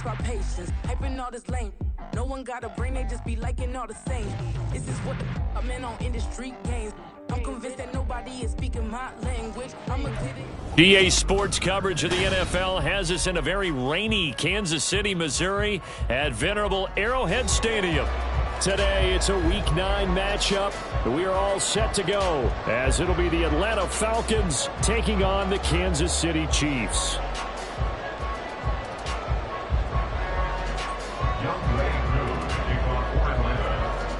My patience, hyping all this lame. No one got a brain, they just be liking all the same. This is what I'm in on industry games. I'm convinced that nobody is speaking my language. I'ma get it. DA Sports coverage of the NFL has us in a very rainy Kansas City, Missouri at venerable Arrowhead Stadium. Today, it's a Week 9 matchup. We are all set to go as it'll be the Atlanta Falcons taking on the Kansas City Chiefs.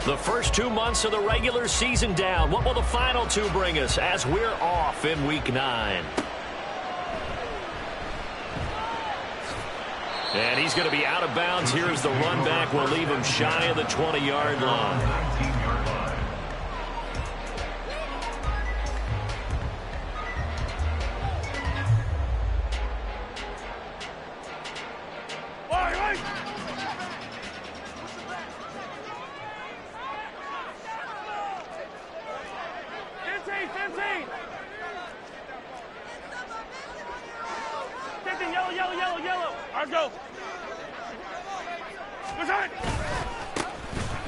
The first 2 months of the regular season down. What will the final 2 bring us as we're off in Week 9? And he's going to be out of bounds here as the run back will leave him shy of the 20-yard line.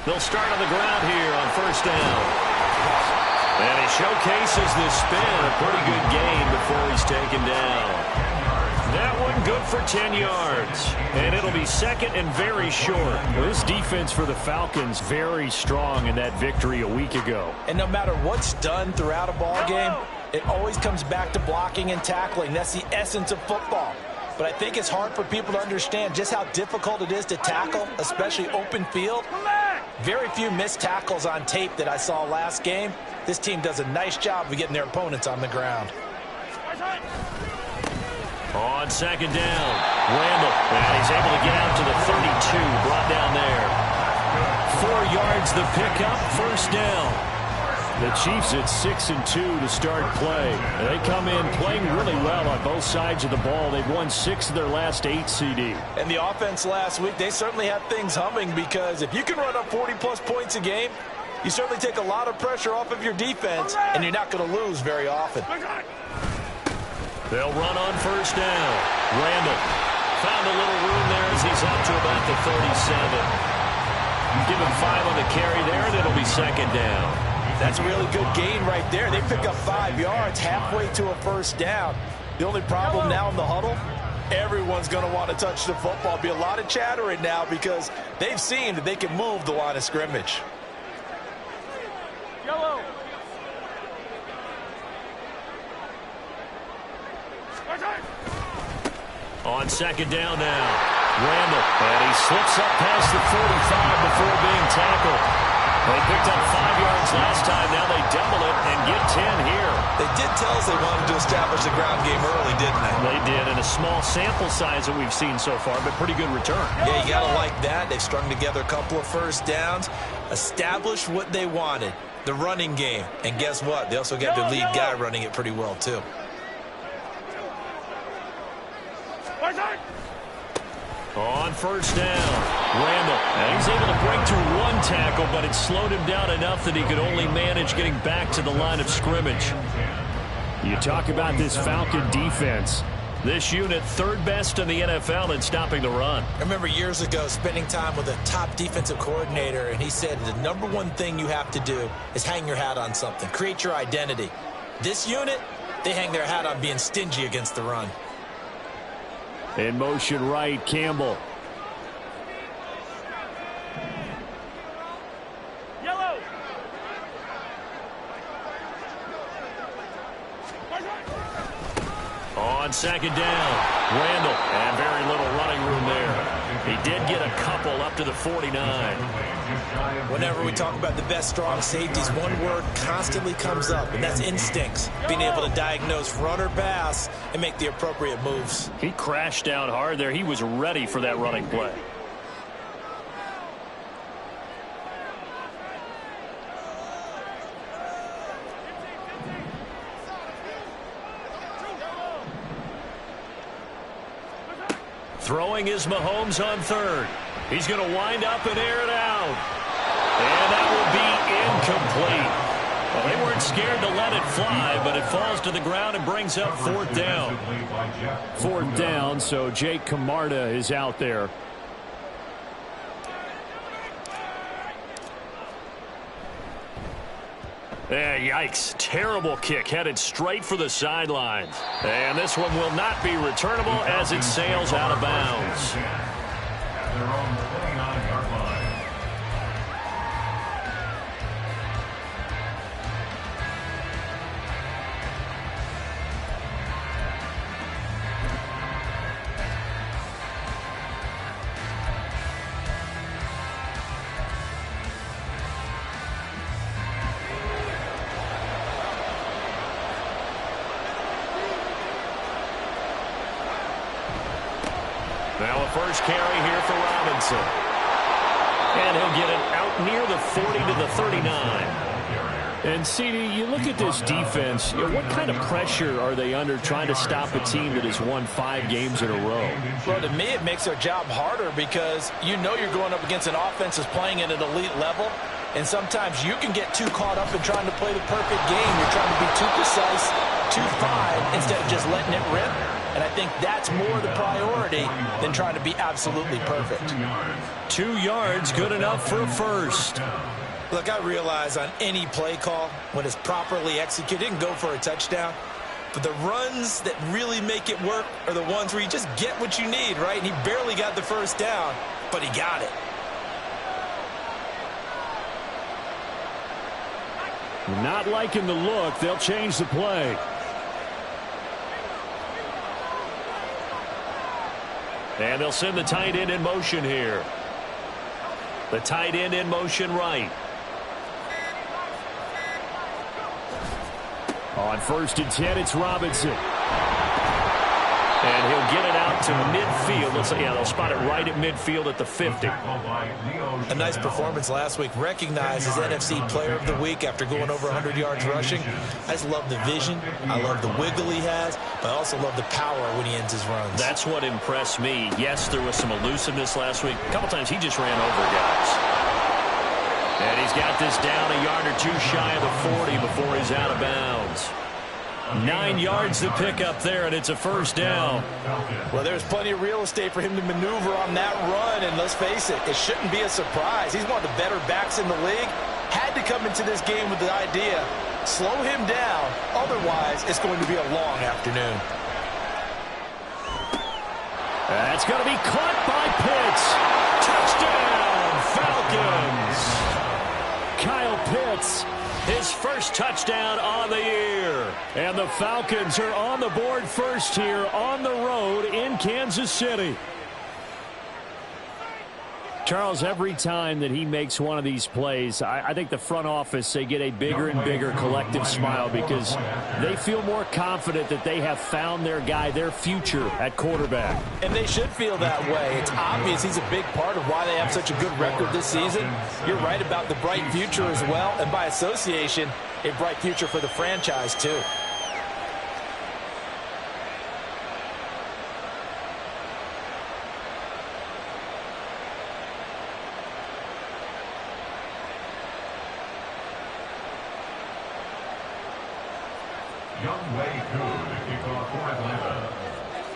They'll start on the ground here on first down. And he showcases the spin. A pretty good gain before he's taken down. That one good for 10 yards. And it'll be second and very short. Well, this defense for the Falcons very strong in that victory a week ago. And no matter what's done throughout a ball game, it always comes back to blocking and tackling. That's the essence of football. But I think it's hard for people to understand just how difficult it is to tackle, especially open field. Very few missed tackles on tape that I saw last game. This team does a nice job of getting their opponents on the ground. On second down, Randall. And he's able to get out to the 32, brought down there. 4 yards the pickup, first down. The Chiefs at 6-2 to start play. They come in playing really well on both sides of the ball. They've won 6 of their last 8 CD. And the offense last week, they certainly had things humming because if you can run up 40-plus points a game, you certainly take a lot of pressure off of your defense, and you're not going to lose very often. They'll run on first down. Randall found a little room there as he's up to about the 37. Give him 5 on the carry there, and it'll be second down. That's a really good gain right there. They pick up 5 yards halfway to a first down. The only problem now in the huddle, everyone's going to want to touch the football. Be a lot of chatter right now because they've seen that they can move the line of scrimmage. Yellow. On second down now, Randall, and he slips up past the 45 before being tackled. They picked up 5 yards last time. Now they double it and get 10 here. They did tell us they wanted to establish the ground game early, didn't they? They did, and a small sample size that we've seen so far, but pretty good return. Yeah, you got to like that. They've strung together a couple of first downs, established what they wanted, the running game. And guess what? They also got their lead guy running it pretty well, too. On first down, Randall. And he's able to break through 1 tackle, but it slowed him down enough that he could only manage getting back to the line of scrimmage. You talk about this Falcon defense. This unit, 3rd best in the NFL in stopping the run. I remember years ago spending time with a top defensive coordinator, and he said the #1 thing you have to do is hang your hat on something. Create your identity. This unit, they hang their hat on being stingy against the run. In motion right, Campbell. Yellow. On second down, Randall. And very little running room there. He did get a couple up to the 49. Whenever we talk about the best strong safeties, one word constantly comes up, and that's instincts. Being able to diagnose run or pass and make the appropriate moves. He crashed down hard there. He was ready for that running play. Throwing is Mahomes on 3rd. He's going to wind up and air it out. And that will be incomplete. Well, they weren't scared to let it fly, but it falls to the ground and brings up fourth down. Fourth down, so Jake Camarda is out there. Yikes. Terrible kick headed straight for the sidelines. And this one will not be returnable as it sails out of bounds. At their own 29-yard line. Now a first carry here for Robinson. And he'll get it out near the 40 to the 39. And, CD, you look at this defense, what kind of pressure are they under trying to stop a team that has won 5 games in a row? Well, to me, it makes their job harder because you know you're going up against an offense that's playing at an elite level, and sometimes you can get too caught up in trying to play the perfect game. You're trying to be too precise, too fine, instead of just letting it rip. And I think that's more the priority than trying to be absolutely perfect. 2 yards, good enough for a first. Look, I realize on any play call, when it's properly executed, it can go for a touchdown. But the runs that really make it work are the ones where you just get what you need, right? And he barely got the first down, but he got it. Not liking the look. They'll change the play. And they'll send the tight end in motion here. The tight end in motion right. On 1st and 10, it's Robinson. And he'll get it out to midfield. They'll spot it right at midfield at the 50. A nice performance last week. Recognized as NFC Player of the Week after going over 100 yards rushing. I just love the vision. I love the wiggle he has. But I also love the power when he ends his runs. That's what impressed me. Yes, there was some elusiveness last week. A couple times he just ran over guys. And he's got this down a yard or two shy of the 40 before he's out of bounds. 9 yards to pick up there, and it's a first down. Well, there's plenty of real estate for him to maneuver on that run, and let's face it, it shouldn't be a surprise. He's one of the better backs in the league. Had to come into this game with the idea, slow him down, otherwise it's going to be a long afternoon. That's going to be caught by Pitts. Touchdown, Falcons! Kyle Pitts, his first touchdown on the year. And the Falcons are on the board first here on the road in Kansas City. Charles, every time that he makes one of these plays, I think the front office, they get a bigger and bigger collective smile because they feel more confident that they have found their guy, their future at quarterback. And they should feel that way. It's obvious he's a big part of why they have such a good record this season. You're right about the bright future as well, and by association, a bright future for the franchise too.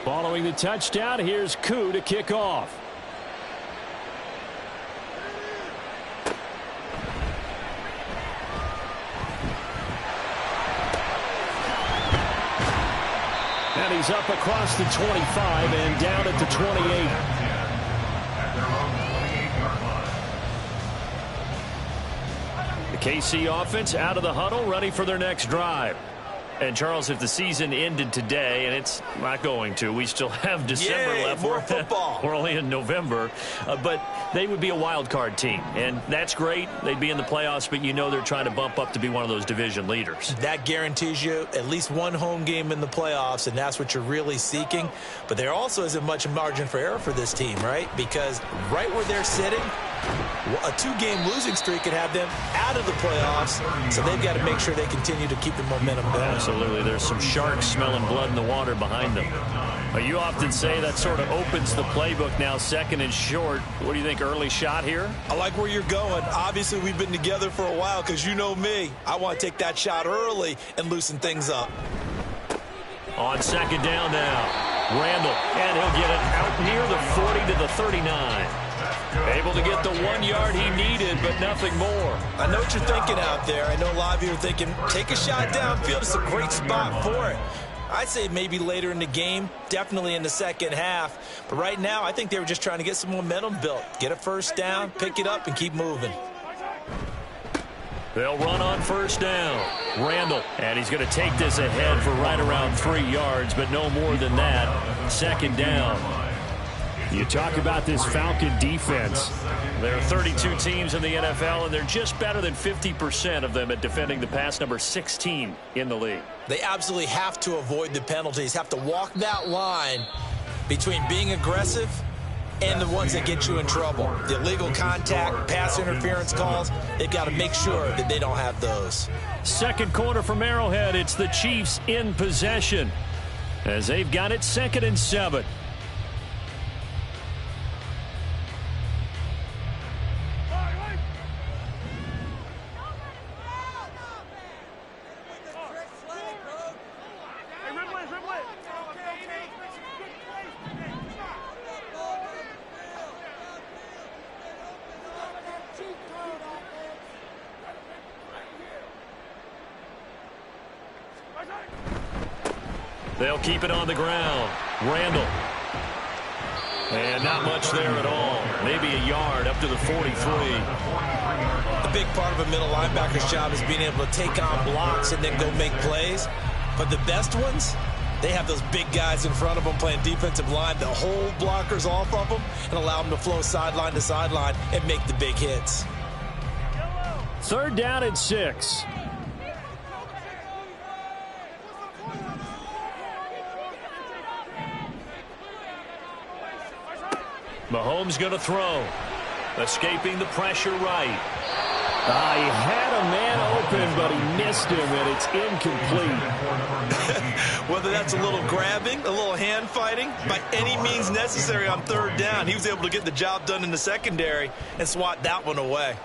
Following the touchdown, here's Koo to kick off. And he's up across the 25 and down at the 28. The KC offense out of the huddle, ready for their next drive. And, Charles, if the season ended today, and it's not going to, we still have December left. More football. We're only in November. But they would be a wild card team, and that's great. They'd be in the playoffs, but you know they're trying to bump up to be one of those division leaders. That guarantees you at least one home game in the playoffs, and that's what you're really seeking. But there also isn't much margin for error for this team, right? Because right where they're sitting, A 2-game losing streak could have them out of the playoffs, so they've got to make sure they continue to keep the momentum going. Absolutely. There's some sharks smelling blood in the water behind them. But you often say that sort of opens the playbook now, second and short. What do you think, early shot here? I like where you're going. Obviously, we've been together for a while because you know me. I want to take that shot early and loosen things up. On second down now, Randall, and he'll get it out near the 40 to the 39. Able to get the 1 yard he needed, but nothing more. I know what you're thinking out there. I know a lot of you are thinking, take a shot downfield. It's a great spot for it. I'd say maybe later in the game, definitely in the second half. But right now, I think they were just trying to get some momentum built. Get a first down, pick it up, and keep moving. They'll run on first down. Randall, and he's going to take this ahead for right around 3 yards, but no more than that. Second down. You talk about this Falcon defense. There are 32 teams in the NFL, and they're just better than 50% of them at defending the pass, number 16 in the league. They absolutely have to avoid the penalties, have to walk that line between being aggressive and the ones that get you in trouble. The illegal contact, pass interference calls, they've got to make sure that they don't have those. Second quarter from Arrowhead. It's the Chiefs in possession as they've got it 2nd and 7. They'll keep it on the ground. Randall. And not much there at all. Maybe a yard up to the 43. A big part of a middle linebacker's job is being able to take on blocks and then go make plays. But the best ones, they have those big guys in front of them playing defensive line to hold blockers off of them and allow them to flow sideline to sideline and make the big hits. 3rd down and 6. Mahomes going to throw. Escaping the pressure right. He had a man open, but he missed him, and it's incomplete. Whether that's a little grabbing, a little hand fighting, by any means necessary on 3rd down, he was able to get the job done in the secondary and swat that one away.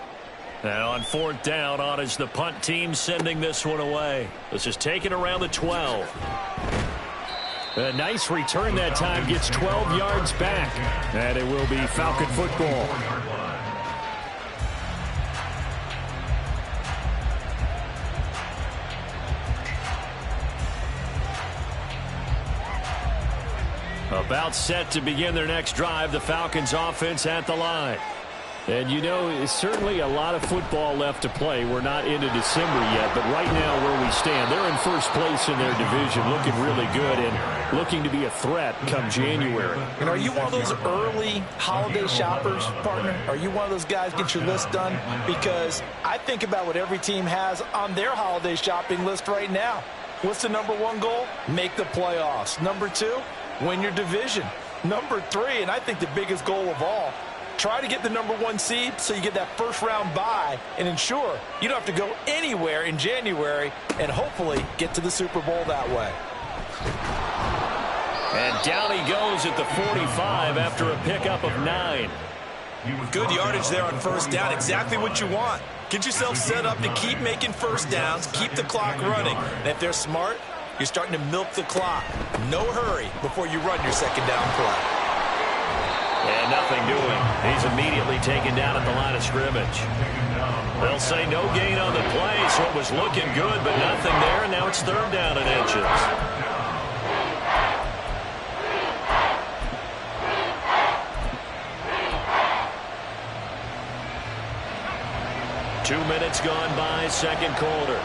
And on 4th down, on is the punt team sending this one away. This is taken around the 12. A nice return that time, gets 12 yards back. And it will be Falcon football. About set to begin their next drive, the Falcons offense at the line. And you know, it's certainly a lot of football left to play. We're not into December yet, but right now where we stand, they're in first place in their division, looking really good and looking to be a threat come January. And are you one of those early holiday shoppers, partner? Are you one of those guys get your list done? Because I think about what every team has on their holiday shopping list right now. What's the #1 goal? Make the playoffs. #2, win your division. #3, and I think the biggest goal of all, try to get the #1 seed so you get that first-round bye and ensure you don't have to go anywhere in January and hopefully get to the Super Bowl that way. And down he goes at the 45 after a pickup of 9. Good yardage there on 1st down. Exactly what you want. Get yourself set up to keep making first downs, keep the clock running. And if they're smart, you're starting to milk the clock. No hurry before you run your 2nd down play. And nothing doing. He's immediately taken down at the line of scrimmage. They'll say no gain on the play, so it was looking good, but nothing there, and now it's 3rd down and inches. Two minutes gone by, 2nd quarter.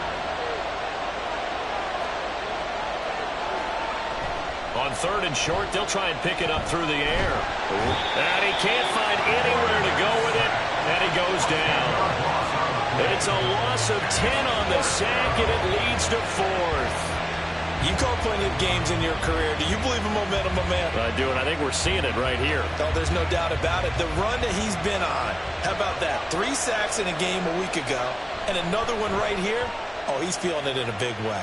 On 3rd and short, they'll try and pick it up through the air. And he can't find anywhere to go with it, and he goes down. It's a loss of 10 on the sack, and it leads to 4th. You called plenty of games in your career. Do you believe in momentum, my man? I do, and I think we're seeing it right here. Oh, there's no doubt about it. The run that he's been on. How about that? 3 sacks in a game a week ago, and another one right here. Oh, he's feeling it in a big way.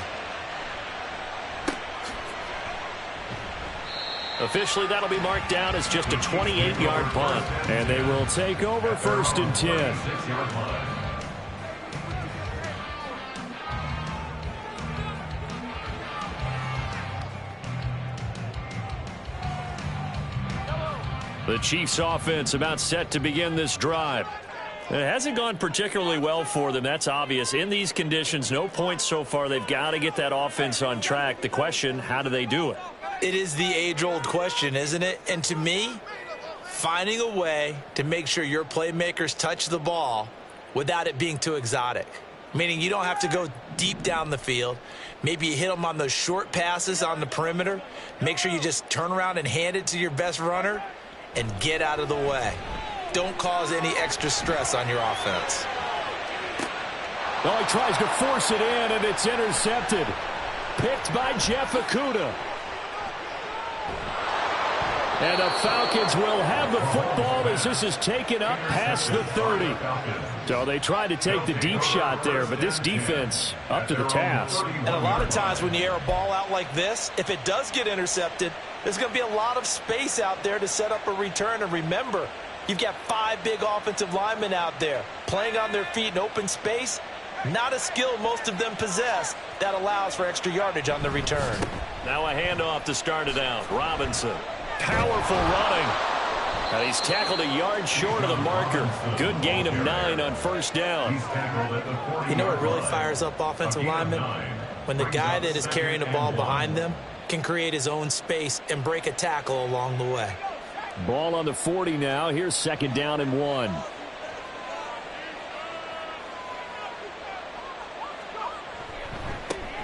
Officially, that'll be marked down as just a 28-yard punt. And they will take over 1st and 10. The Chiefs offense about set to begin this drive. It hasn't gone particularly well for them. That's obvious. In these conditions, no points so far. They've got to get that offense on track. The question, how do they do it? It is the age-old question, isn't it? And to me, finding a way to make sure your playmakers touch the ball without it being too exotic. Meaning you don't have to go deep down the field. Maybe you hit them on those short passes on the perimeter. Make sure you just turn around and hand it to your best runner and get out of the way. Don't cause any extra stress on your offense. Well, he tries to force it in, and it's intercepted. Picked by Jeff Okudah. And the Falcons will have the football as this is taken up past the 30. So they tried to take the deep shot there, but this defense up to the task. And a lot of times when you air a ball out like this, if it does get intercepted, there's going to be a lot of space out there to set up a return. And remember, you've got 5 big offensive linemen out there playing on their feet in open space. Not a skill most of them possess that allows for extra yardage on the return. Now a handoff to start it out. Robinson. Powerful running. And he's tackled a yard short of the marker. Good gain of 9 on 1st down. You know what really fires up offensive linemen? When the guy that is carrying the ball behind them can create his own space and break a tackle along the way. Ball on the 40 now. Here's 2nd down and 1.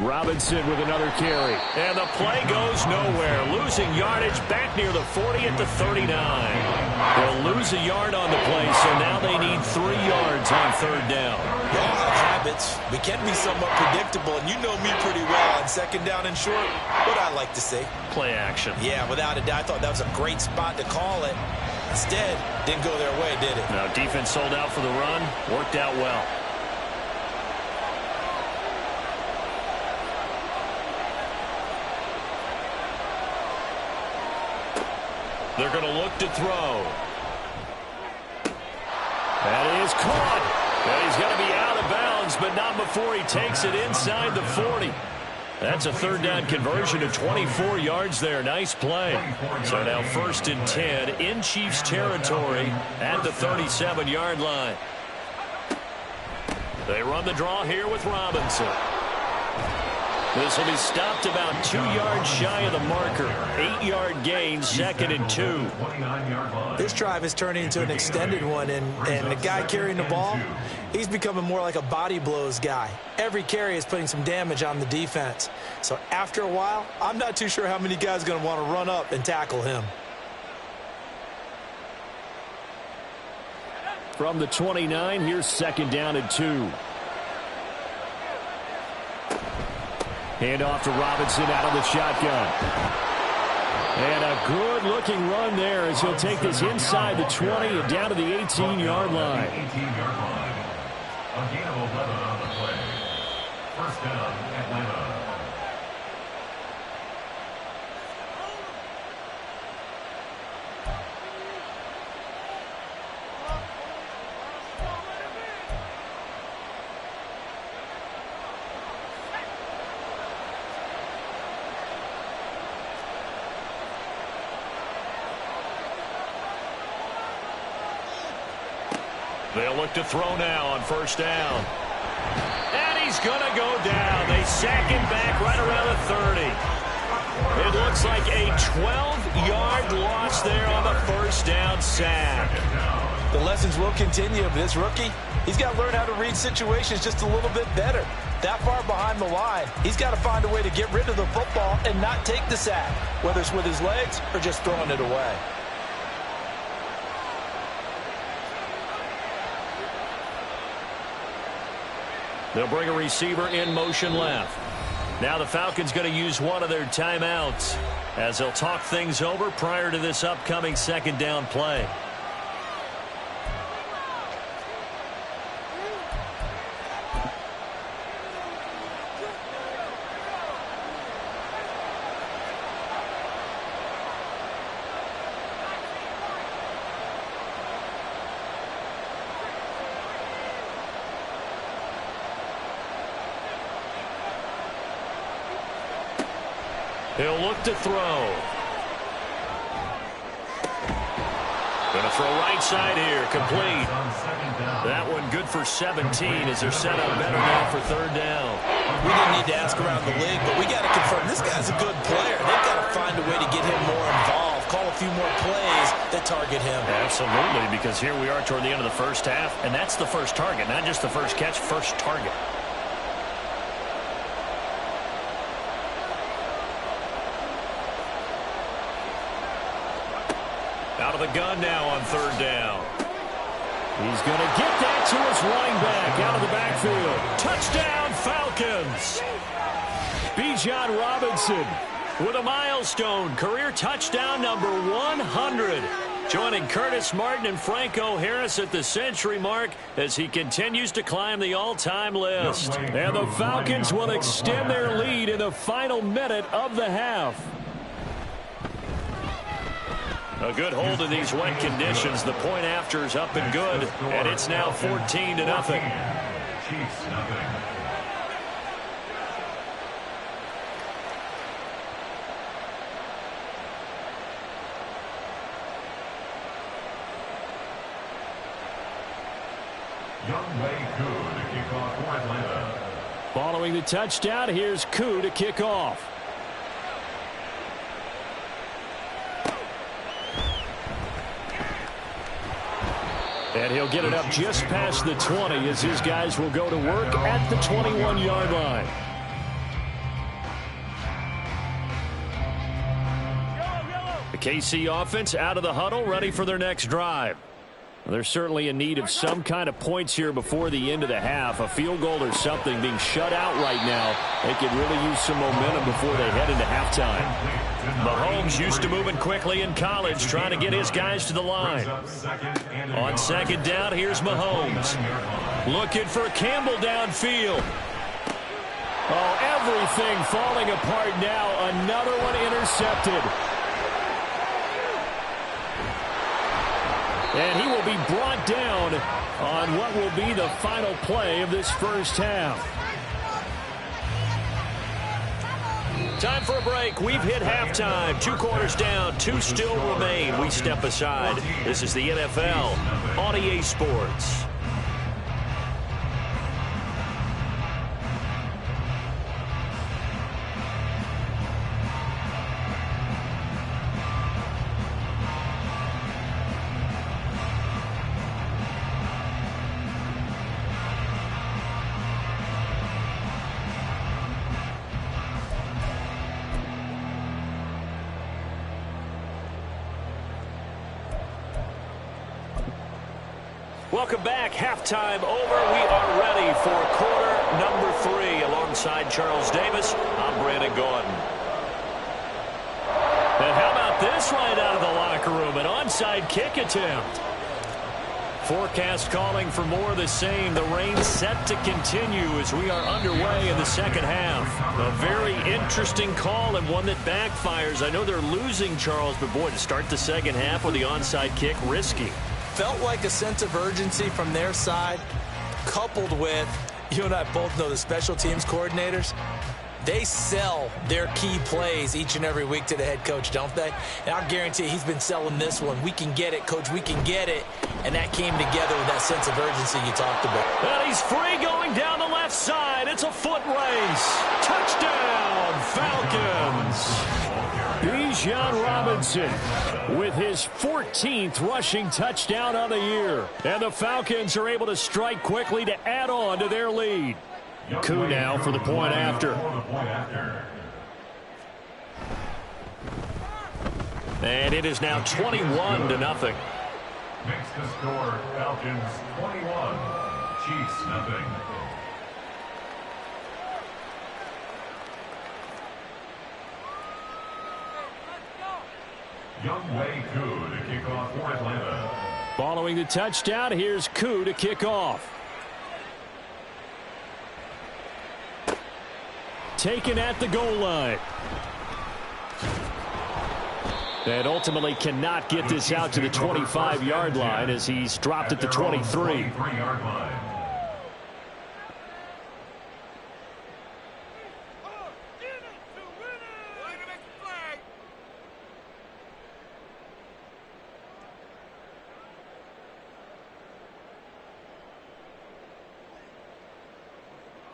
Robinson with another carry. And the play goes nowhere. Losing yardage back near the 40 at the 39. They'll lose a yard on the play, so now they need 3 yards on 3rd down. We all have habits. We can be somewhat predictable, and you know me pretty well on 2nd down and short. What I like to say. Play action. Yeah, without a doubt. I thought that was a great spot to call it. Instead, didn't go their way, did it? Now, defense sold out for the run. Worked out well. They're going to look to throw. That is caught. And he's going to be out of bounds, but not before he takes it inside the 40. That's a 3rd down conversion of 24 yards there. Nice play. So now 1st and 10 in Chiefs territory at the 37-yard line. They run the draw here with Robinson. This will be stopped about 2 yards shy of the marker. 8-yard gain, 2nd and 2. This drive is turning into an extended one, and the guy carrying the ball, he's becoming more like a body blows guy. Every carry is putting some damage on the defense. So after a while, I'm not too sure how many guys are going to want to run up and tackle him. From the 29, here's 2nd down and 2. Hand off to Robinson out of the shotgun. And a good-looking run there as he'll take this inside the 20 and down to the 18-yard line. 18-yard line. A gain of 11 on the play. 1st down, Atlanta. They'll look to throw now on 1st down. And he's going to go down. They sack him back right around the 30. It looks like a 12-yard loss there on the 1st down sack. The lessons will continue, but this rookie, he's got to learn how to read situations just a little bit better. That far behind the line, he's got to find a way to get rid of the football and not take the sack, whether it's with his legs or just throwing it away. They'll bring a receiver in motion left. Now the Falcons going to use one of their timeouts as they'll talk things over prior to this upcoming second down play. He'll look to throw. Going to throw right side here. Complete. That one good for 17 as they're set up better now for third down. We didn't need to ask around the league, but we got to confirm this guy's a good player. They've got to find a way to get him more involved, call a few more plays that target him. Absolutely, because here we are toward the end of the first half, and that's the first target, not just the first catch, first target. Out of the gun now on third down. He's going to get that to his running back out of the backfield. Touchdown, Falcons! Bijan Robinson with a milestone career touchdown number 100. Joining Curtis Martin and Franco Harris at the century mark as he continues to climb the all-time list. And the Falcons will extend their lead in the final minute of the half. A good hold in these wet conditions. The point after is up and good, and it's now 14-0. Chiefs nothing. to kick off for Atlanta. Following the touchdown, here's Koo to kick off. And he'll get it up just past the 20 as his guys will go to work at the 21-yard line. The KC offense out of the huddle, ready for their next drive. They're certainly in need of some kind of points here before the end of the half. A field goal or something. Being shut out right now, they could really use some momentum before they head into halftime. Mahomes used to moving quickly in college, trying to get his guys to the line. On second down, here's Mahomes. Looking for Campbell downfield. Oh, everything falling apart now. Another one intercepted. And he will be brought down on what will be the final play of this first half. Time for a break. We've hit halftime. 2 quarters down. 2 still remain. We step aside. This is the NFL on EA Sports. Welcome back. Halftime over. We are ready for quarter number 3. Alongside Charles Davis, I'm Brandon Gordon. And how about this right out of the locker room? An onside kick attempt. Forecast calling for more of the same. The rain set to continue as we are underway in the second half. A very interesting call and one that backfires. I know they're losing, Charles, but boy, to start the second half with the onside kick, risky. Felt like a sense of urgency from their side, coupled with, you and I both know the special teams coordinators, they sell their key plays each and every week to the head coach, don't they? And I'll guarantee he's been selling this one. We can get it, coach, we can get it. And that came together with that sense of urgency you talked about. And he's free going down the left side. It's a foot race. Touchdown, Falcons. Bijan Robinson with his 14th rushing touchdown on the year. And the Falcons are able to strike quickly to add on to their lead. Koo now for the point after. And it is now 21-0. Makes the score Falcons 21, Chiefs nothing. Youngwei Koo to kick off for Atlanta. Following the touchdown, here's Koo to kick off. Taken at the goal line. And ultimately cannot get this out to the 25-yard line as he's dropped at the 23.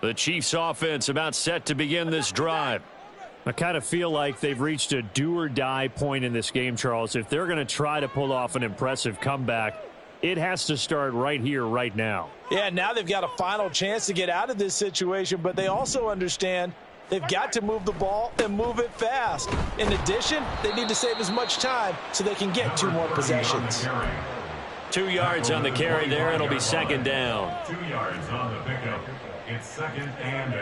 The Chiefs offense about set to begin this drive. I kind of feel like they've reached a do-or-die point in this game, Charles. If they're going to try to pull off an impressive comeback, it has to start right here, right now. Yeah, now they've got a final chance to get out of this situation, but they also understand they've got to move the ball and move it fast. In addition, they need to save as much time so they can get 2 more possessions. 2 yards on the carry there. It'll be second down. 2 yards on the pickup. It's second and 8.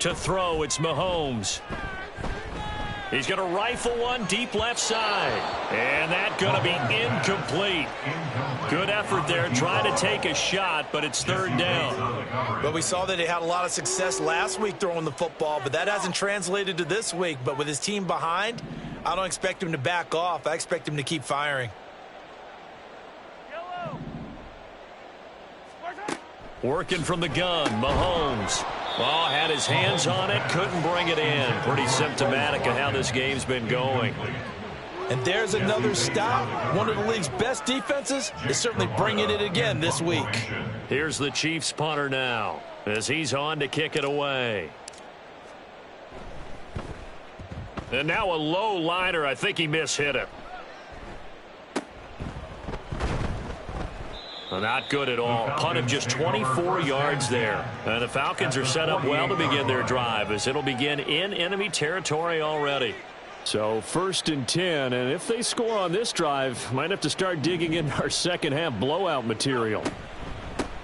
To throw, it's Mahomes. He's going to rifle one deep left side. And that's going to be incomplete. Good effort there trying to take a shot, but it's third down. But we saw that he had a lot of success last week throwing the football, but that hasn't translated to this week. But with his team behind, I don't expect him to back off. I expect him to keep firing. Working from the gun, Mahomes. Oh, had his hands on it, couldn't bring it in. Pretty symptomatic of how this game's been going. And there's another stop. One of the league's best defenses is certainly bringing it again this week. Here's the Chiefs punter now as he's on to kick it away. And now a low liner. I think he mishit it. Not good at all. Punt of just 24 yards there. And the Falcons are set up well to begin their drive as it'll begin in enemy territory already. So 1st and 10, and if they score on this drive, might have to start digging in our second half blowout material.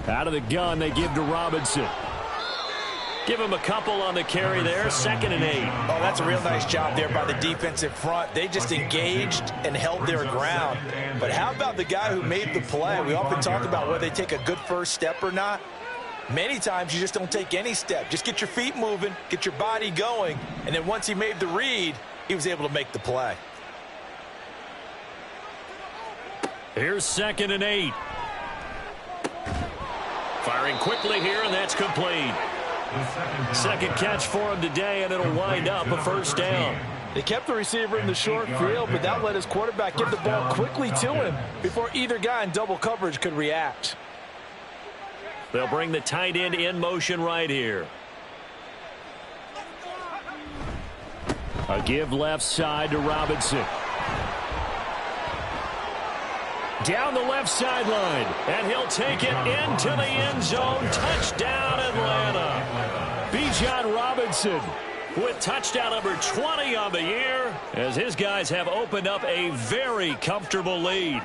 Out of the gun, they give to Robinson. Give him a couple on the carry there. 2nd and 8. Oh, that's a real nice job there by the defensive front. They just engaged and held their ground. But how about the guy who made the play? We often talk about whether they take a good first step or not. Many times you just don't take any step. Just get your feet moving, get your body going, and then once he made the read, he was able to make the play. Here's 2nd and 8. Firing quickly here, and that's complete. Second catch for him today, and it'll wind up a first down. They kept the receiver in the short field, but that let his quarterback get the ball quickly to him before either guy in double coverage could react. They'll bring the tight end in motion right here. A give left side to Robinson. Down the left sideline, and he'll take it into the end zone. Touchdown, Atlanta. Bijan Robinson with touchdown number 20 on the year as his guys have opened up a very comfortable lead.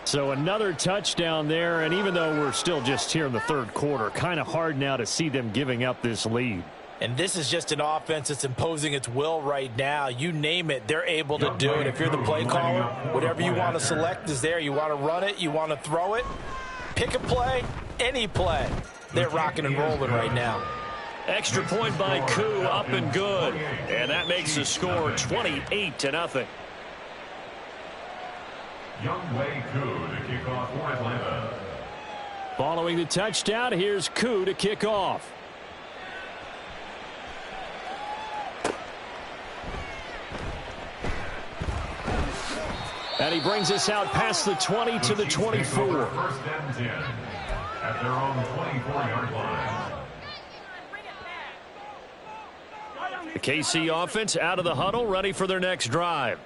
So another touchdown there, and even though we're still just here in the third quarter, kind of hard now to see them giving up this lead. And this is just an offense that's imposing its will right now. You name it, they're able to do it. If you're the play caller, whatever you want to select is there. You want to run it, you want to throw it, pick a play, any play. They're rocking and rolling right now. Extra point by Koo, up and good. And that makes the score 28-0. Youngwei Koo to kick off for Atlanta. Following the touchdown, here's Koo to kick off. And he brings us out past the 20 to the 24. First and 10 at their own 24-yard line. The KC offense out of the huddle, ready for their next drive.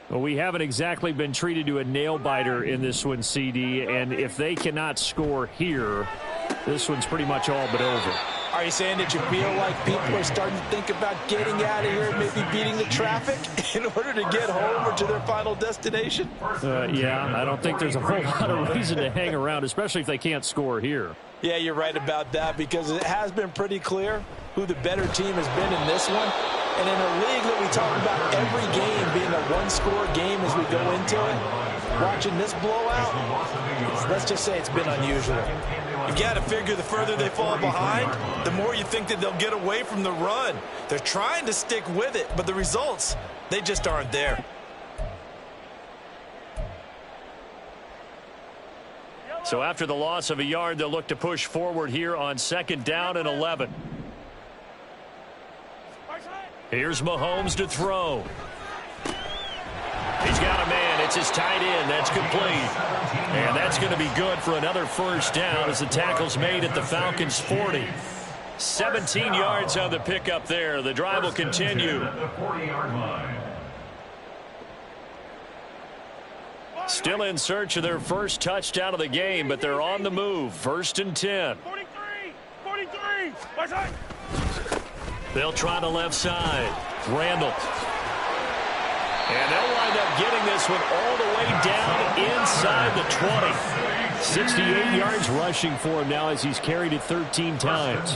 Well, we haven't exactly been treated to a nail-biter in this one, CD, and if they cannot score here, this one's pretty much all but over. Are you saying that you feel like people are starting to think about getting out of here and maybe beating the traffic in order to get home or to their final destination? Yeah, I don't think there's a whole lot of reason to hang around, especially if they can't score here. Yeah, you're right about that because it has been pretty clear. who the better team has been in this one. And in a league that we talk about every game being a one-score game as we go into it, watching this blowout, let's just say it's been unusual. You've got to figure the further they fall behind, the more you think that they'll get away from the run. They're trying to stick with it, but the results, they just aren't there. So after the loss of a yard, they'll look to push forward here on 2nd down and 11. Here's Mahomes to throw. He's got a man. It's his tight end. That's complete. And that's going to be good for another first down as the tackle's made at the Falcons' 40. 17 yards on the pickup there. The drive will continue. Still in search of their first touchdown of the game, but they're on the move. 1st and 10. 43. They'll try the left side. Randall. And they'll wind up getting this one all the way down inside the 20. 68 yards rushing for him now as he's carried it 13 times.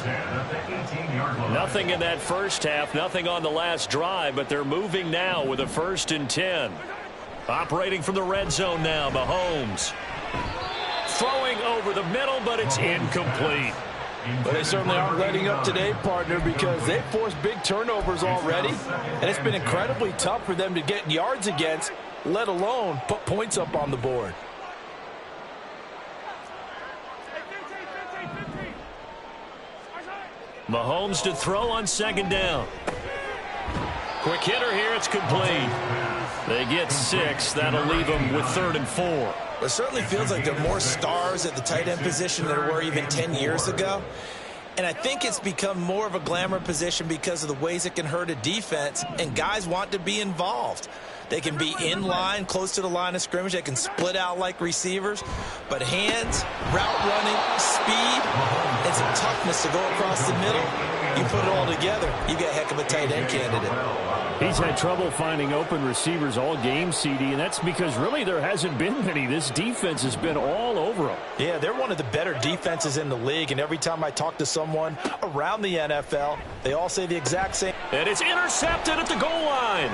Nothing in that first half, nothing on the last drive, but they're moving now with a 1st and 10. Operating from the red zone now, Mahomes. Throwing over the middle, but it's incomplete. But they certainly aren't letting up today, partner, because they've forced big turnovers already. And it's been incredibly tough for them to get yards against, let alone put points up on the board. Mahomes to throw on 2nd down. Quick hitter here, it's complete. They get 6. That'll leave them with 3rd and 4. It certainly feels like there are more stars at the tight end position than there were even 10 years ago. And I think it's become more of a glamour position because of the ways it can hurt a defense, and guys want to be involved. They can be in line, close to the line of scrimmage. They can split out like receivers. But hands, route running, speed, and some toughness to go across the middle, you put it all together, you get a heck of a tight end candidate. He's had trouble finding open receivers all game, CD, and that's because really there hasn't been many. This defense has been all over him. Yeah, they're one of the better defenses in the league, and every time I talk to someone around the NFL, they all say the exact same. And it's intercepted at the goal line.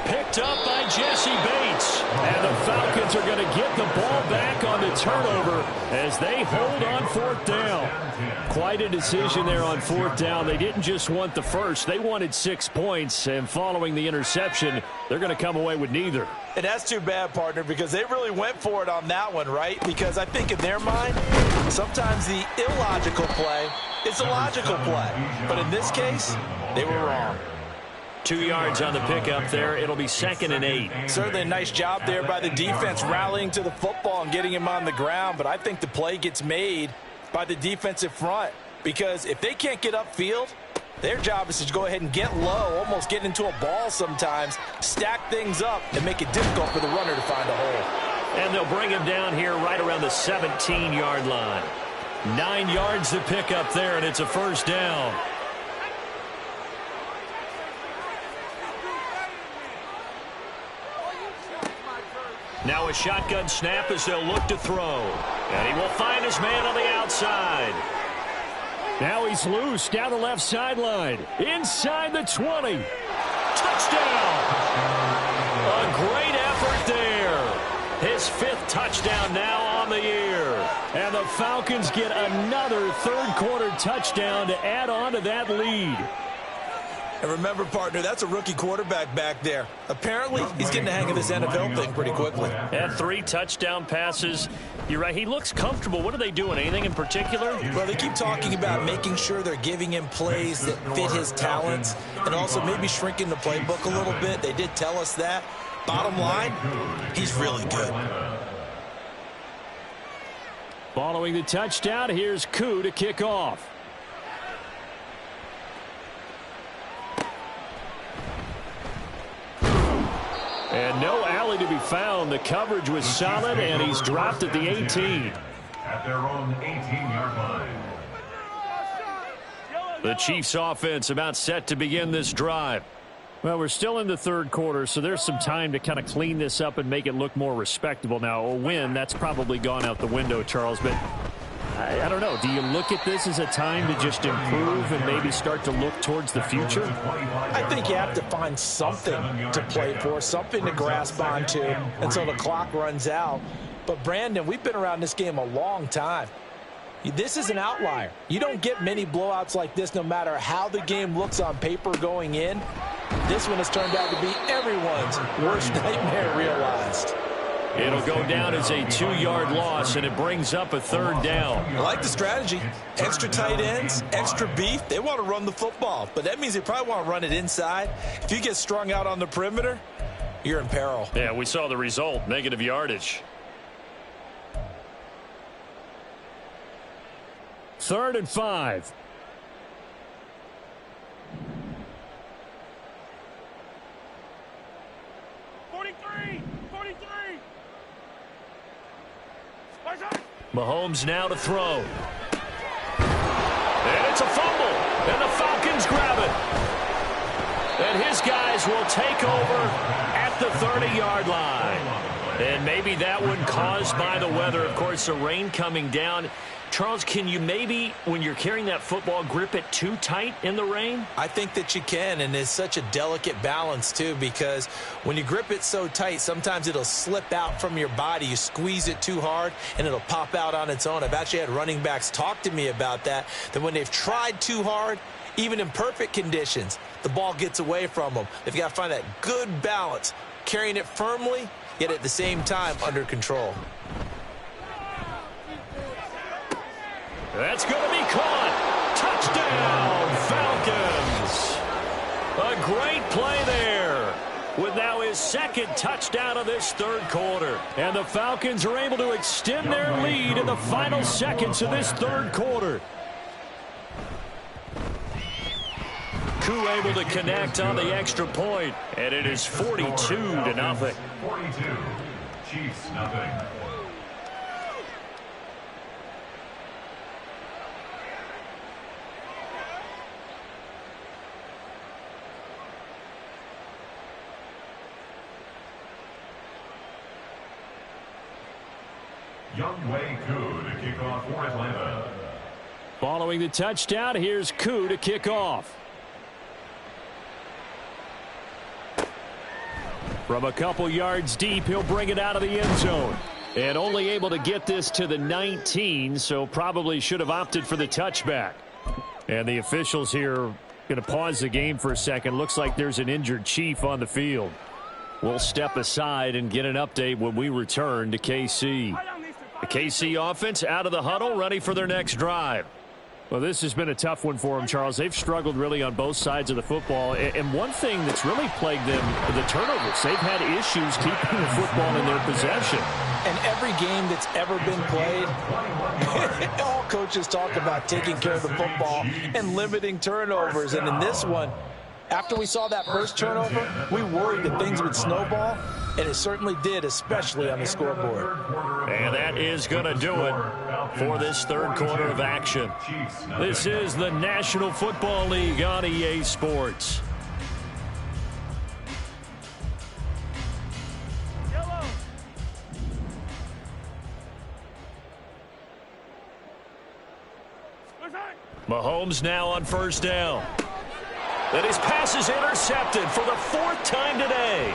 Picked up by Jesse Bates. And the Falcons are going to get the ball back on the turnover as they hold on 4th down. Quite a decision there on 4th down. They didn't just want the first. They wanted 6 points. And following the interception, they're going to come away with neither. And that's too bad, partner, because they really went for it on that one, right? Because I think in their mind, sometimes the illogical play is a logical play. But in this case, they were wrong. 2 yards on the pickup there. It'll be 2nd and 8. Certainly a nice job there by the defense rallying to the football and getting him on the ground. But I think the play gets made by the defensive front, because if they can't get upfield, their job is to go ahead and get low, almost get into a ball sometimes, stack things up, and make it difficult for the runner to find a hole. And they'll bring him down here right around the 17-yard line. 9 yards to pick up there, and it's a 1st down. Now a shotgun snap as they'll look to throw. And he will find his man on the outside. Now he's loose down the left sideline. Inside the 20. Touchdown! A great effort there. His 5th touchdown now on the year. And the Falcons get another 3rd quarter touchdown to add on to that lead. And remember, partner, that's a rookie quarterback back there. Apparently, he's getting the hang of this NFL thing pretty quickly. Had 3 touchdown passes. You're right, he looks comfortable. What are they doing? Anything in particular? Well, they keep talking about making sure they're giving him plays that fit his talents and also maybe shrinking the playbook a little bit. They did tell us that. Bottom line, he's really good. Following the touchdown, here's Koo to kick off. And no alley to be found. The coverage was solid, and he's dropped at the 18. At their own 18-yard line. The Chiefs offense about set to begin this drive. Well, we're still in the 3rd quarter, so there's some time to kind of clean this up and make it look more respectable. Now, a win, that's probably gone out the window, Charles, but I don't know. Do you look at this as a time to just improve and maybe start to look towards the future? I think you have to find something to play for, something to grasp onto until the clock runs out. But, Brandon, we've been around this game a long time. This is an outlier. You don't get many blowouts like this no matter how the game looks on paper going in. This one has turned out to be everyone's worst nightmare realized. It'll go down as a 2-yard loss, and it brings up a third down. I like the strategy. Extra tight ends, extra beef. They want to run the football, but that means they probably want to run it inside. If you get strung out on the perimeter, you're in peril. Yeah, we saw the result, negative yardage. 3rd and 5. Mahomes now to throw. And it's a fumble. And the Falcons grab it. And his guys will take over at the 30-yard line. And maybe that one caused by the weather. Of course, the rain coming down. Charles, can you maybe, when you're carrying that football, grip it too tight in the rain? I think that you can, and it's such a delicate balance, too, because when you grip it so tight, sometimes it'll slip out from your body. You squeeze it too hard, and it'll pop out on its own. I've actually had running backs talk to me about that when they've tried too hard, even in perfect conditions, the ball gets away from them. They've got to find that good balance, carrying it firmly, yet at the same time under control. That's going to be caught. Touchdown, Falcons. A great play there with now his second touchdown of this third quarter. And the Falcons are able to extend their lead in the final seconds of this third quarter. Koo able to connect on the extra point, and it is 42-0. 42, Chiefs nothing. Younghoe Koo to kick off for Atlanta. Following the touchdown, here's Koo to kick off. From a couple yards deep, he'll bring it out of the end zone. And only able to get this to the 19, so probably should have opted for the touchback. And the officials here are going to pause the game for a second. Looks like there's an injured Chief on the field. We'll step aside and get an update when we return to KC. The KC offense out of the huddle, ready for their next drive. Well, this has been a tough one for them, Charles. They've struggled really on both sides of the football. And one thing that's really plagued them, the turnovers. They've had issues keeping the football in their possession. And every game that's ever been played, all coaches talk about taking care of the football and limiting turnovers. And in this one, after we saw that first turnover, we worried that things would snowball, and it certainly did, especially on the scoreboard. And that is going to do it for this third quarter of action. This is the National Football League on EA Sports. Mahomes now on first down. And his pass is intercepted for the 4th time today.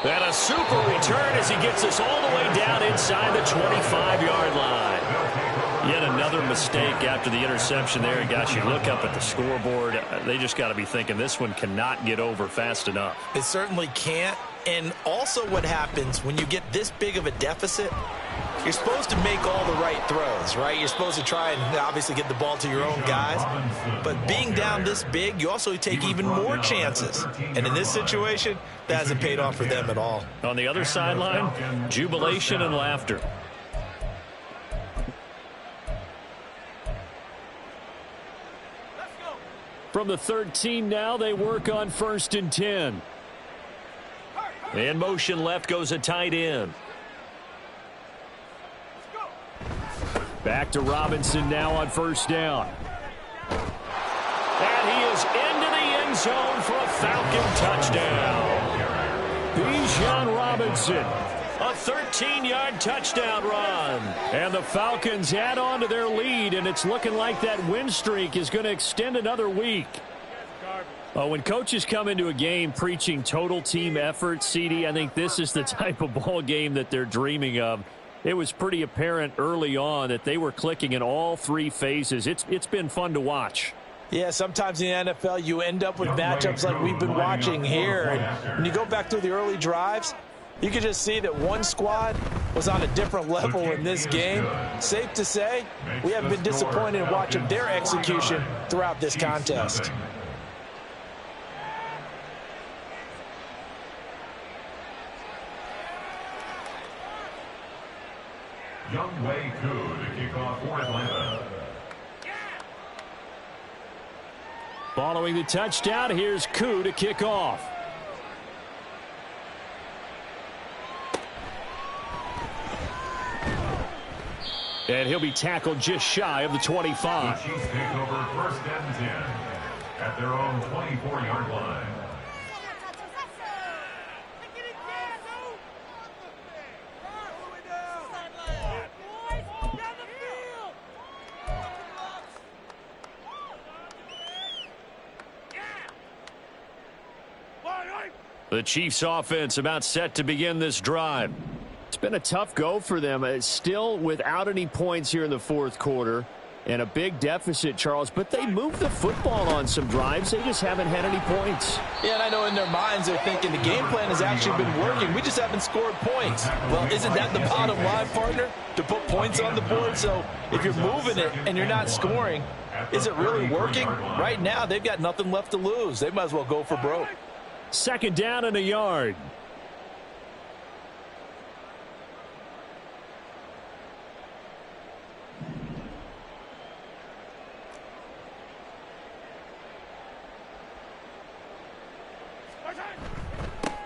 And a super return as he gets us all the way down inside the 25-yard line. Yet another mistake after the interception there. And gosh, you look up at the scoreboard, they just got to be thinking this one cannot get over fast enough. It certainly can't. And also what happens when you get this big of a deficit, you're supposed to make all the right throws, right? You're supposed to try and obviously get the ball to your own guys. But being down this big, you also take even more chances. And in this situation, that hasn't paid off for them at all. On the other sideline, jubilation and laughter. From the 13 now, they work on 1st and 10. In motion left goes a tight end. Back to Robinson now on first down. And he is into the end zone for a Falcon touchdown. Bijan Robinson, A 13-yard touchdown run. And the Falcons add on to their lead, and it's looking like that win streak is going to extend another week. When coaches come into a game preaching total team effort, CD, I think this is the type of ball game that they're dreaming of. It was pretty apparent early on that they were clicking in all three phases. It's been fun to watch. Yeah, sometimes in the NFL you end up with matchups like we've been watching here. And when you go back through the early drives, you can just see that one squad was on a different level in this game. Safe to say, we haven't been disappointed in watching their execution throughout this contest. Young Wei Koo to kick off for Atlanta. Following the touchdown, here's Koo to kick off. And he'll be tackled just shy of the 25. The Chiefs take over first and 10 at their own 24-yard line. The Chiefs offense about set to begin this drive. It's been a tough go for them. Still without any points here in the fourth quarter and a big deficit, Charles, but they moved the football on some drives. They just haven't had any points. Yeah, and I know in their minds they're thinking the game plan has actually been working. We just haven't scored points. Well, isn't that the bottom line, partner? To put points on the board? So if you're moving it and you're not scoring, is it really working? Right now, they've got nothing left to lose. They might as well go for broke. Second down and a yard.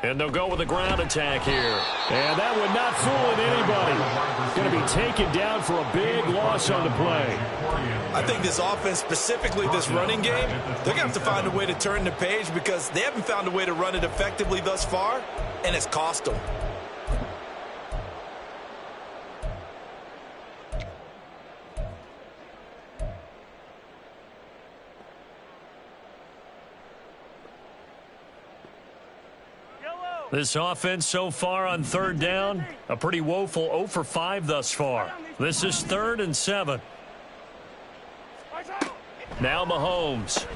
And they'll go with a ground attack here. And that one not fooling anybody. Going to be taken down for a big loss on the play. I think this offense, specifically this running game, they're going to have to find a way to turn the page because they haven't found a way to run it effectively thus far, and it's cost them. This offense so far on third down, a pretty woeful 0 for 5 thus far. This is 3rd and 7. Now Mahomes.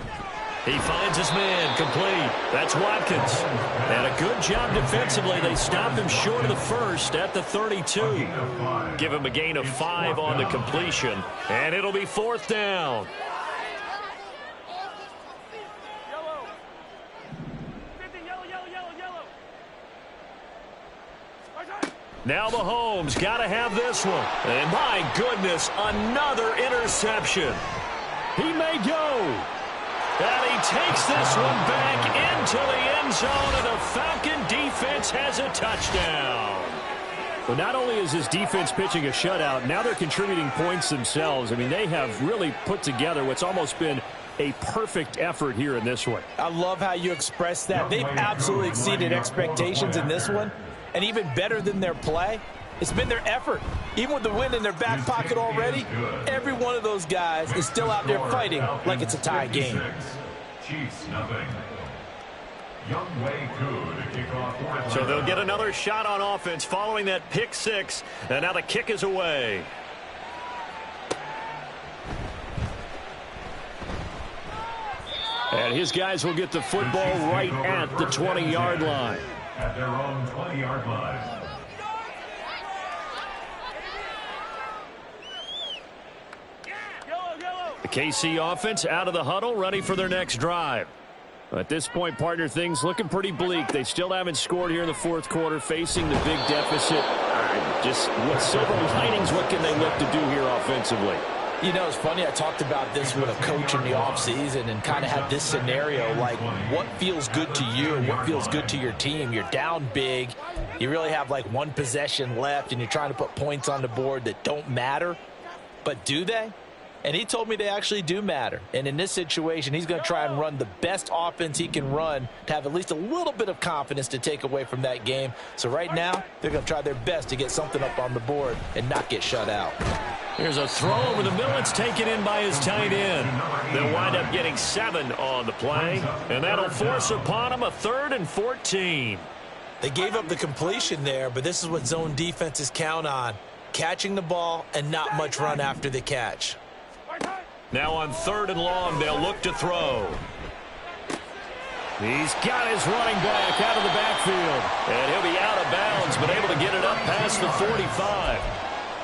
He finds his man complete. That's Watkins. And a good job defensively. They stopped him short of the first at the 32. Give him a gain of 5 on the completion. And it'll be 4th down. Now Mahomes got to have this one. And my goodness, another interception. He may go. And he takes this one back into the end zone, and the Falcon defense has a touchdown. Well, not only is his defense pitching a shutout, now they're contributing points themselves. I mean, they have really put together what's almost been a perfect effort here in this one. I love how you express that. They've absolutely exceeded expectations in this one. And even better than their play, it's been their effort. Even with the win in their back pocket already, every one of those guys is still out there fighting like it's a tie game. Chiefs nothing. Young Wei Koo to kick off for Atlanta. So they'll get another shot on offense following that pick 6. And now the kick is away. And his guys will get the football right at the 20-yard line. At their own 20-yard line. The KC offense out of the huddle, ready for their next drive. At this point, partner, things looking pretty bleak. They still haven't scored here in the fourth quarter, facing the big deficit. Just what silver linings, what can they look to do here offensively? You know, it's funny, I talked about this with a coach in the offseason and kind of had this scenario, like what feels good to you and what feels good to your team. You're down big. You really have like one possession left and you're trying to put points on the board that don't matter. But do they? And he told me they actually do matter. And in this situation, he's going to try and run the best offense he can run to have at least a little bit of confidence to take away from that game. So right now, they're going to try their best to get something up on the board and not get shut out. Here's a throw over the middle. It's taken in by his tight end. They'll wind up getting 7 on the play, and that'll force upon him a 3rd and 14. They gave up the completion there, but this is what zone defenses count on. Catching the ball and not much run after the catch. Now on 3rd and long, they'll look to throw. He's got his running back out of the backfield. And he'll be out of bounds, but able to get it up past the 45.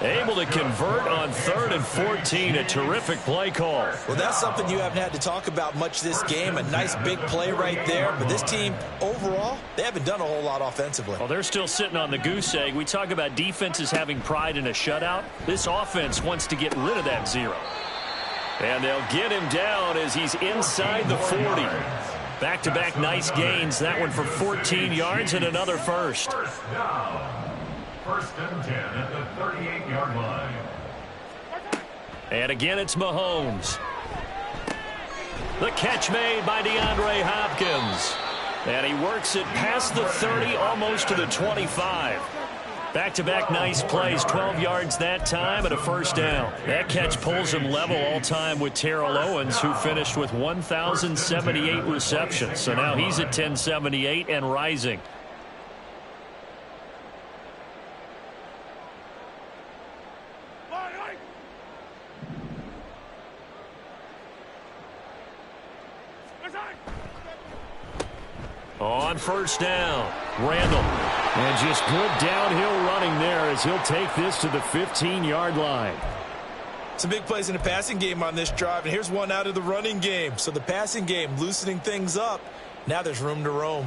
Able to convert on 3rd and 14. A terrific play call. Well, that's something you haven't had to talk about much this game. A nice big play right there. But this team, overall, they haven't done a whole lot offensively. Well, they're still sitting on the goose egg. We talk about defenses having pride in a shutout. This offense wants to get rid of that 0. And they'll get him down as he's inside the 40. Back-to-back nice gains. That one for 14 yards and another first. First down. 1st and 10 at the 38-yard line. And again, it's Mahomes. The catch made by DeAndre Hopkins. And he works it past the 30, almost to the 25. Back-to-back nice plays, 12 yards that time and a first down. That catch pulls him level all-time with Terrell Owens, who finished with 1,078 receptions. So now he's at 1,078 and rising. On first down, Randall. And just good downhill running there as he'll take this to the 15-yard line. Some big plays in the passing game on this drive, and here's one out of the running game. So the passing game loosening things up. Now there's room to roam.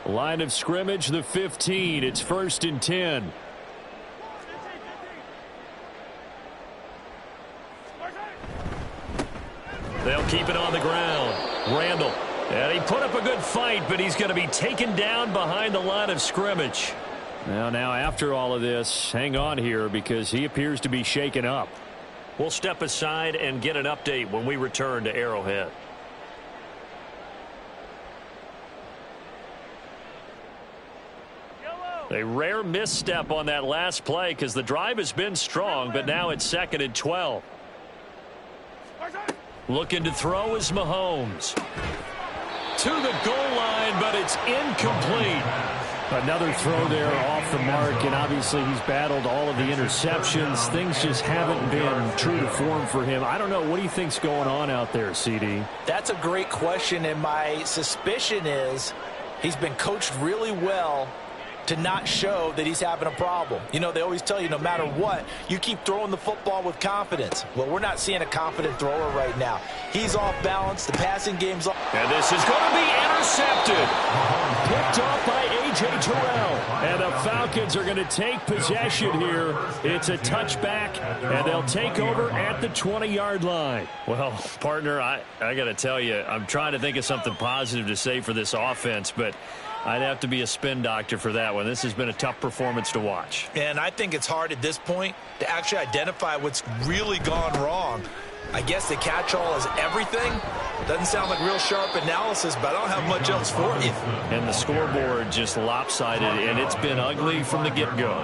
Line of scrimmage, the 15. It's 1st and 10. They'll keep it on the ground. Randall. And he put up a good fight, but he's going to be taken down behind the line of scrimmage. Now after all of this, hang on here because he appears to be shaken up. We'll step aside and get an update when we return to Arrowhead. A rare misstep on that last play because the drive has been strong, but now it's 2nd and 12. Looking to throw is Mahomes. To the goal line, but it's incomplete. Another throw there off the mark, and obviously he's battled all of the interceptions. Things just haven't been true to form for him. I don't know. What do you think's going on out there, CD? That's a great question, and my suspicion is he's been coached really well to not show that he's having a problem. You know, they always tell you no matter what, you keep throwing the football with confidence. Well, we're not seeing a confident thrower right now. He's off balance. The passing game's off. And this is going to be intercepted. Picked off by A.J. Terrell. And the Falcons are going to take possession here. It's a touchback, and they'll take over at the 20-yard line. Well, partner, I got to tell you, I'm trying to think of something positive to say for this offense, but I'd have to be a spin doctor for that one. This has been a tough performance to watch. And I think it's hard at this point to actually identify what's really gone wrong. I guess the catch-all is everything. Doesn't sound like real sharp analysis, but I don't have much else for you. And the scoreboard just lopsided, and it's been ugly from the get-go.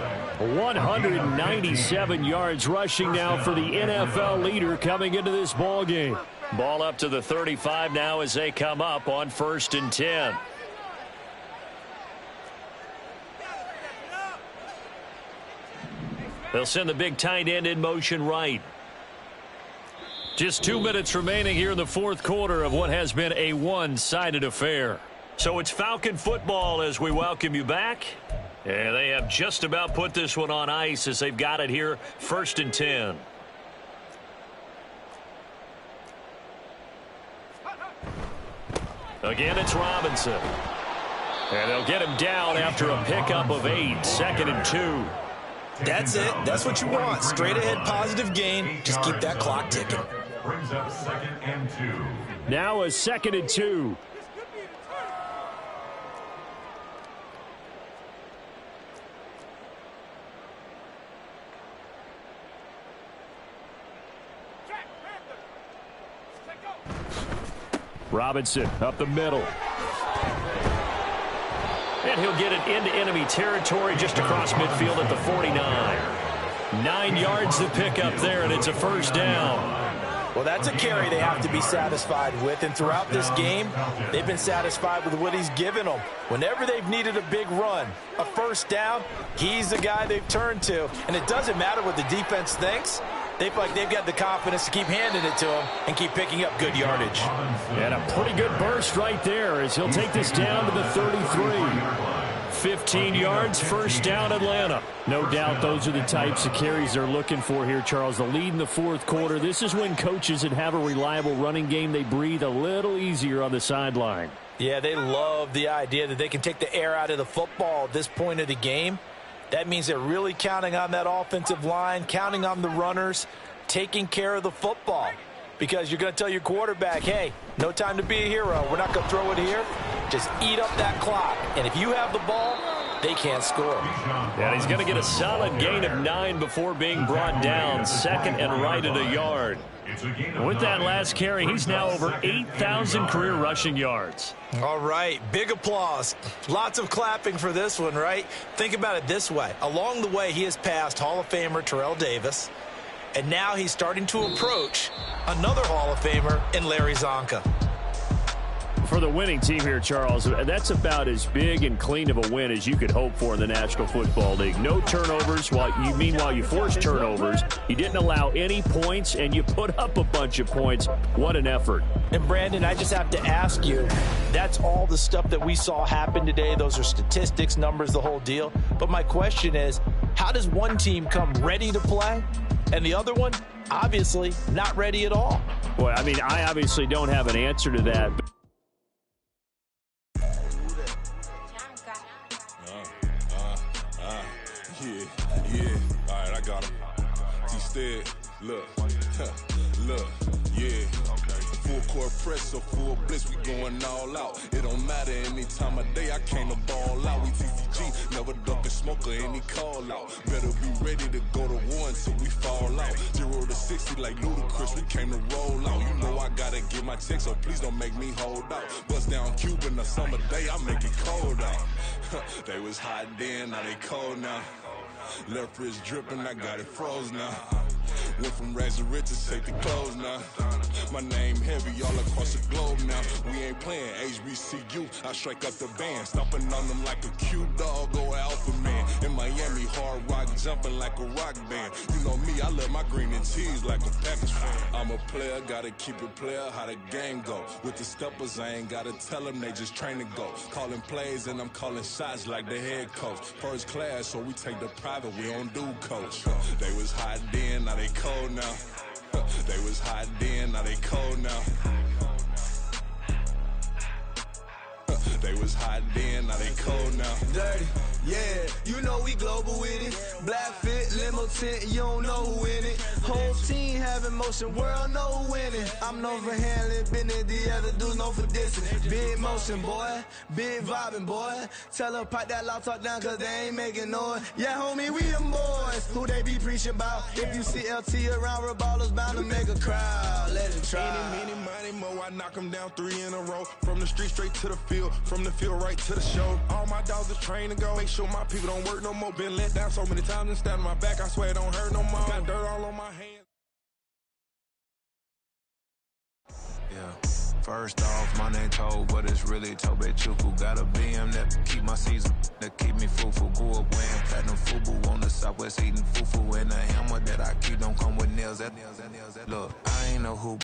197 yards rushing now for the NFL leader coming into this ball game. Ball up to the 35 now as they come up on 1st and 10. They'll send the big tight end in motion right. Just 2 minutes remaining here in the 4th quarter of what has been a one-sided affair. So it's Falcon football as we welcome you back. And they have just about put this one on ice as they've got it here 1st and 10. Again, it's Robinson. And they'll get him down after a pickup of 8, 2nd and 2. That's it. That's what you want. Straight ahead positive gain. Just keep that clock ticking. Brings up 2nd and 2. Now a 2nd and 2. Robinson up the middle. And he'll get it into enemy territory just across midfield at the 49. 9 yards to pick up there, and it's a first down. Well, that's a carry they have to be satisfied with, and throughout this game, they've been satisfied with what he's given them. Whenever they've needed a big run, a first down, he's the guy they've turned to. And it doesn't matter what the defense thinks. They feel like they've got the confidence to keep handing it to him and keep picking up good yardage. And a pretty good burst right there as he'll take this down to the 33. 15 yards, first down, Atlanta. No doubt those are the types of carries they're looking for here, Charles. The lead in the fourth quarter. This is when coaches that have a reliable running game, they breathe a little easier on the sideline. Yeah, they love the idea that they can take the air out of the football at this point of the game. That means they're really counting on that offensive line, counting on the runners, taking care of the football. Because you're going to tell your quarterback, hey, no time to be a hero. We're not going to throw it here. Just eat up that clock. And if you have the ball, they can't score. And he's going to get a solid gain of 9 before being brought down. Second and right at a yard. With that last carry, he's now over 8,000 career rushing yards. All right, big applause. Lots of clapping for this one, right? Think about it this way. Along the way, he has passed Hall of Famer Terrell Davis. And now he's starting to approach another Hall of Famer in Larry Zonka. For the winning team here, Charles, that's about as big and clean of a win as you could hope for in the National Football League. No turnovers. Meanwhile, you forced turnovers. You didn't allow any points, and you put up a bunch of points. What an effort. And, Brandon, I just have to ask you, that's all the stuff that we saw happen today. Those are statistics, numbers, the whole deal. But my question is, how does one team come ready to play and the other one, obviously, not ready at all? Well, I mean, I obviously don't have an answer to that. Yeah, all right, I got him. Instead, look, yeah. Full court press, so full blitz, we going all out. It don't matter any time of day, I came to ball out. We TCG, never duck a smoke or any call out. Better be ready to go to war until we fall out. 0 to 60 like Ludacris, we came to roll out. You know I gotta get my check, so please don't make me hold out. Bust down Cuban a summer day, I make it cold out. They was hot then, now they cold now. Left wrist dripping, I got it froze now. Went from rags to riches, take the clothes now. My name heavy all across the globe now. We ain't playing HBCU, I strike up the band. Stomping on them like a cute dog or alpha man. In Miami, hard rock jumping like a rock band. You know me, I love my green and cheese like a Packers fan. I'm a player, gotta keep it player, how the game go. With the steppers, I ain't gotta tell them, they just train to go. Calling plays and I'm calling shots like the head coach. First class, so we take the private, we don't do coach. They was hot then, now they cold now. They was hot then, now they cold now. They was hot then, now they cold now. Dirty, yeah, you know we global with it. Black fit, limo tint, you don't know who in it. Whole team having motion, world know who winning. I'm known for handling business, the other dudes known for dissing. Big motion, boy, big vibing, boy. Tell her pipe that loud talk down, cause they ain't making noise. Yeah, homie, we them boys, who they be preaching about. If you see LT around, ballers bound to make a crowd. Let it try. Any, money, mo, I knock them down 3 in a row. From the street straight to the field, from the field right to the show. All my dogs are trained to go. Make sure my people don't work no more. Been let down so many times and stand on my back. I swear it don't hurt no more. Got dirt all on my hands. Yeah. First off, my name Toe, but it's really Tobe Chuku. Got a BM that keep my season, that keep me fufu. Grew up wearing platinum fubu on the southwest eating fufu. And a hammer that I keep don't come with nails. Look, I ain't know who.